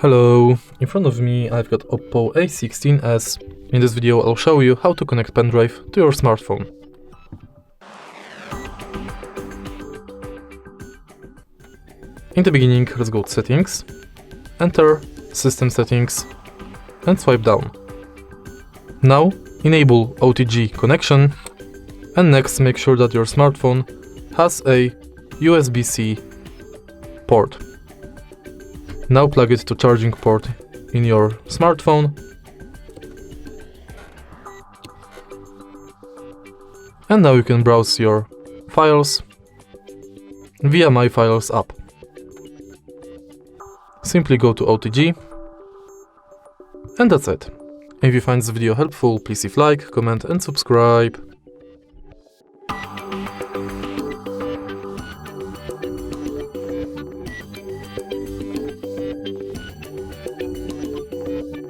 Hello, in front of me I've got OPPO A16s. In this video I'll show you how to connect Pendrive to your smartphone. In the beginning, let's go to Settings, enter System Settings and swipe down. Now enable OTG connection and next make sure that your smartphone has a USB-C port. Now plug it to charging port in your smartphone and now you can browse your files via My Files app. Simply go to OTG and that's it. If you find this video helpful, please leave like, comment and subscribe.